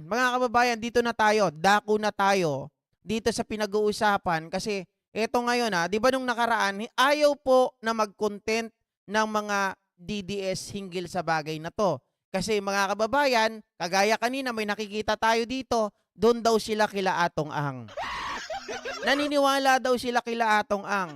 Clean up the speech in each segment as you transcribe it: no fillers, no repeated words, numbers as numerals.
mga kababayan, dito na tayo, dako na tayo dito sa pinag-uusapan kasi eto ngayon 'di ba nung nakaraan, ayaw po na mag-content ng mga DDS hinggil sa bagay na 'to. Kasi mga kababayan, kagaya kanina may nakikita tayo dito, do'n daw sila kila Atong Ang. Naniniwala daw sila kila Atong Ang.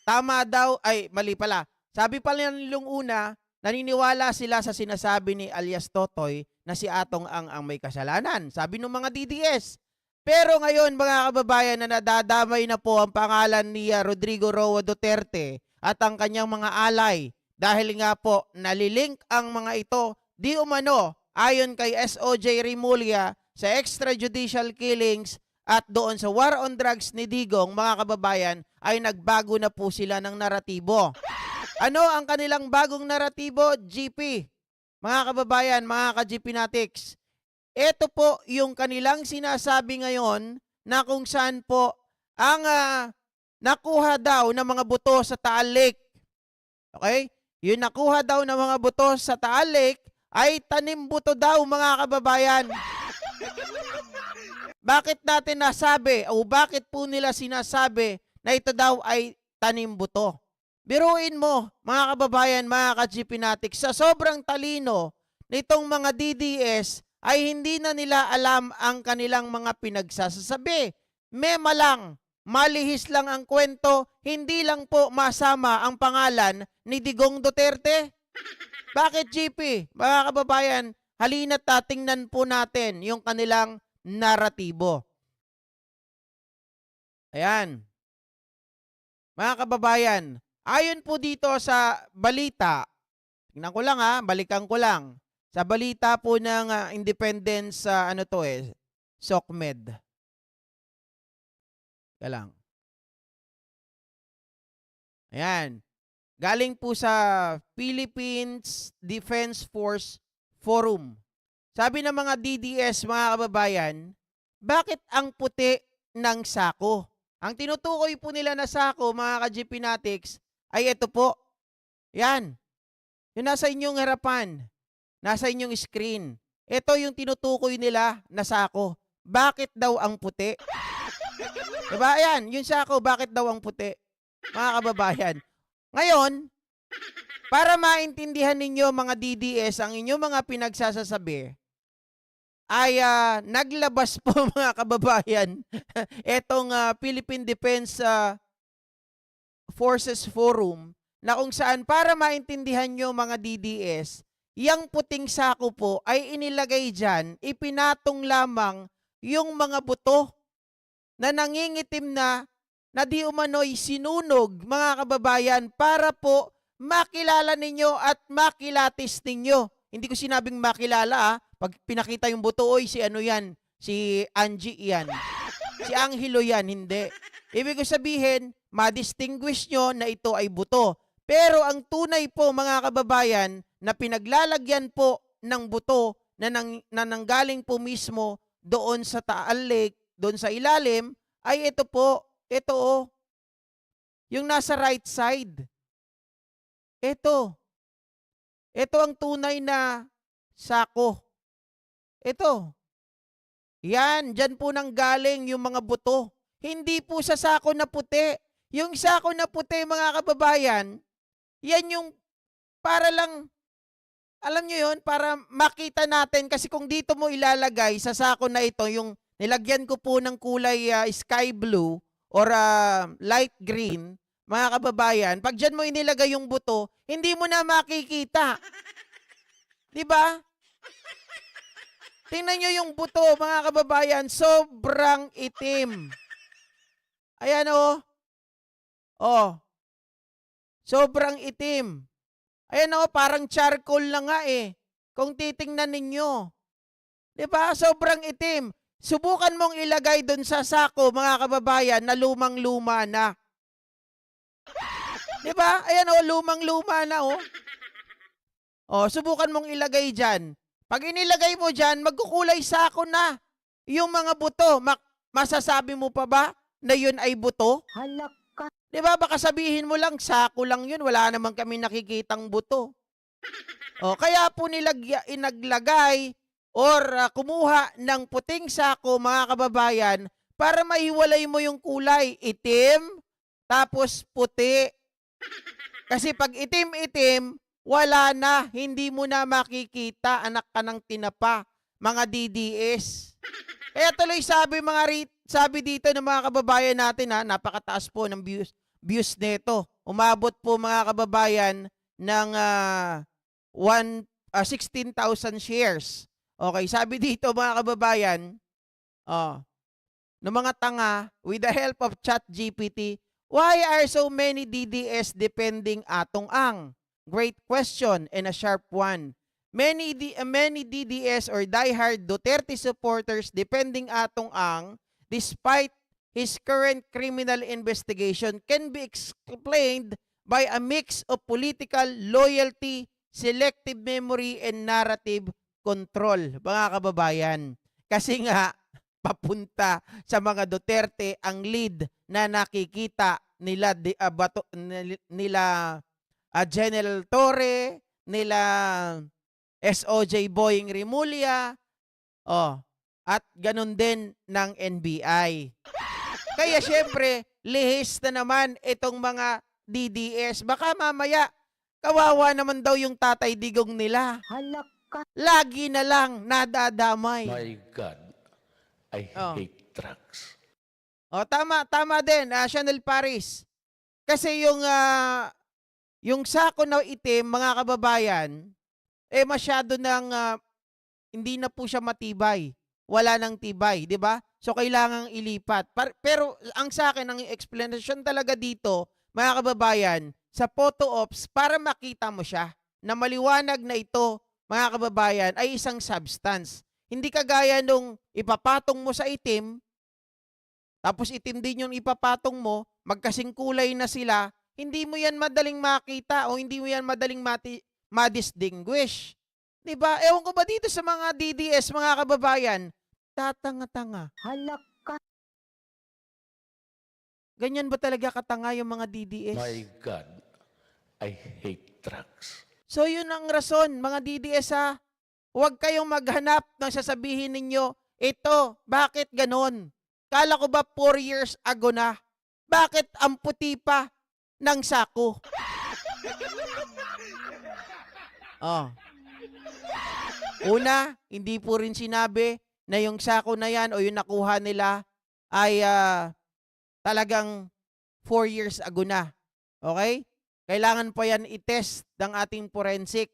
Tama daw ay mali pala. Sabi pala nilong una, naniniwala sila sa sinasabi ni alias Totoy na si Atong ang may kasalanan. Sabi ng mga DDS. Pero ngayon mga kababayan na nadadamay na po ang pangalan ni Rodrigo Roa Duterte at ang kanyang mga alay dahil nga po nalilink ang mga ito di umano ayon kay SOJ Rimulya sa extrajudicial killings at doon sa war on drugs ni Digong, mga kababayan, ay nagbago na po sila ng naratibo. Ano ang kanilang bagong naratibo, GP? Mga kababayan, mga ka-GP Natics, ito po yung kanilang sinasabi ngayon na kung saan po ang nakuha daw ng mga buto sa Taal Lake. Okay? Yung nakuha daw ng mga buto sa Taal Lake ay tanim buto daw, mga kababayan. Bakit natin nasabi o bakit po nila sinasabi na ito daw ay tanim buto? Biruin mo, mga kababayan, mga ka-GP Natics, sa sobrang talino nitong mga DDS ay hindi na nila alam ang kanilang mga pinagsasasabi. Mema lang, malihis lang ang kwento, hindi lang po masama ang pangalan ni Digong Duterte. Bakit, GP? Mga kababayan, halina't tingnan po natin yung kanilang naratibo. Ayan. Mga kababayan, ayon po dito sa balita, tingnan ko lang balikan ko lang. Sa balita po ng Independence, SOCMED. Teka lang. Ayan. Galing po sa Philippines Defense Force Forum. Sabi ng mga DDS, mga kababayan, bakit ang puti ng sako? Ang tinutukoy po nila na sako, mga ka-GP Natics, ay ito po. Yan. Yung nasa inyong harapan, nasa inyong screen. Ito yung tinutukoy nila na sako. Bakit daw ang puti? Diba? Ayan, yung sako, bakit daw ang puti? Mga kababayan. Ngayon, para maintindihan ninyo mga DDS ang inyong mga pinagsasasabi, ay naglabas po mga kababayan etong Philippine Defense Forces Forum na kung saan para maintindihan nyo mga DDS, yang puting sako po ay inilagay dyan, ipinatong lamang yung mga buto na nangingitim na di umano'y sinunog, mga kababayan, para po makilala ninyo at makilatis ninyo. Hindi ko sinabing makilala Pag pinakita yung buto, oy, si ano yan? Si Angie yan. Si Angelo yan, hindi. Ibig sabihin, ma-distinguish nyo na ito ay buto. Pero ang tunay po, mga kababayan, na pinaglalagyan po ng buto na nanggaling po mismo doon sa Taal Lake, doon sa ilalim, ay ito po, ito yung nasa right side. Ito ang tunay na sako. Ito. Yan, dyan po nang galing yung mga buto. Hindi po sa sako na puti. Yung sako na puti, mga kababayan, yan yung para lang, alam nyo yun, para makita natin. Kasi kung dito mo ilalagay sa sako na ito, yung nilagyan ko po ng kulay sky blue or light green, mga kababayan, pag dyan mo inilagay yung buto, hindi mo na makikita. Diba? Tingnan nyo yung buto, mga kababayan, sobrang itim. Ayan sobrang itim. Ayan parang charcoal na nga kung titingnan ninyo. Diba? Sobrang itim. Subukan mong ilagay dun sa sako, mga kababayan, na lumang-luma na. Diba? Ayan lumang-luma na subukan mong ilagay dyan. Pag inilagay mo dyan, magkukulay sako na yung mga buto. Masasabi mo pa ba na yun ay buto? Halak ka. Diba? Baka sabihin mo lang, sako lang yun. Wala naman kami nakikitang buto. Kaya po inaglagay or kumuha ng puting sako, mga kababayan, para mahiwalay mo yung kulay. Itim, tapos puti. Kasi pag itim-itim, wala na, hindi mo na makikita, anak ka ng tinapa, mga DDS. Kaya tuloy sabi dito ng mga kababayan natin, ha, napakataas po ng views nito. Umabot po, mga kababayan, ng 16,000 shares. Okay, sabi dito, mga kababayan, ng mga tanga, with the help of ChatGPT, why are so many DDS depending atong ang? Great question and a sharp one. Many DDS or diehard Duterte supporters depending atong ang, despite his current criminal investigation, can be explained by a mix of political loyalty, selective memory, and narrative control, mga kababayan. Kasi nga, papunta sa mga Duterte ang lead na nakikita nila General Torre, nila SOJ Boying Rimulya, at ganun din ng NBI. Kaya syempre, lihis na naman itong mga DDS. Baka mamaya, kawawa naman daw yung Tatay Digong nila. Lagi na lang nadadamay. My God, I hate drugs. Tama din, Chanel Paris. Kasi yung sako na itim, mga kababayan, masyado nang hindi na po siya matibay. Wala nang tibay, di ba? So, kailangang ilipat. Pero ang sa akin, ang explanation talaga dito, mga kababayan, sa photo ops, para makita mo siya, na maliwanag na ito, mga kababayan, ay isang substance. Hindi kagaya nung ipapatong mo sa itim, tapos itim din yung ipapatong mo, magkasing kulay na sila, hindi mo yan madaling makita o hindi mo yan madaling ma-distinguish. Diba? Ewan ko ba dito sa mga DDS, mga kababayan, tatanga-tanga. Ganyan ba talaga katanga yung mga DDS? My God, I hate drugs. So yun ang rason, mga DDS, ha. Huwag kayong maghanap ng sasabihin ninyo, ito, bakit ganon? Kala ko ba 4 years ago na? Bakit ang puti pa ng sako? Una, hindi po rin sinabi na yung sako na yan o yung nakuha nila ay talagang 4 years ago na. Okay? Kailangan pa yan i-test ng ating forensic.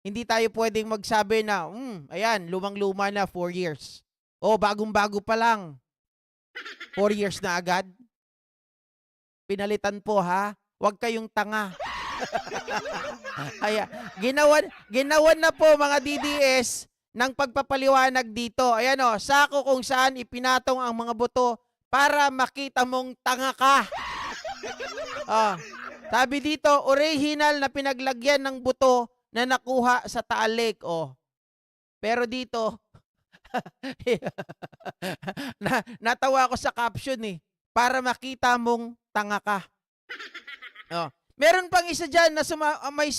Hindi tayo pwedeng magsabi na, ayan, lumang-luma na 4 years. O, bagong-bago pa lang. 4 years na agad. Pinalitan po, ha? Huwag kayong tanga. Ayan, ginawan na po, mga DDS, ng pagpapaliwanag dito. Ayan o, sako kung saan ipinatong ang mga buto para makita mong tanga ka. Sabi dito, original na pinaglagyan ng buto na nakuha sa Taal Lake. Pero dito, natawa ako sa caption para makita mong tanga ka. Meron pang isa dyan na may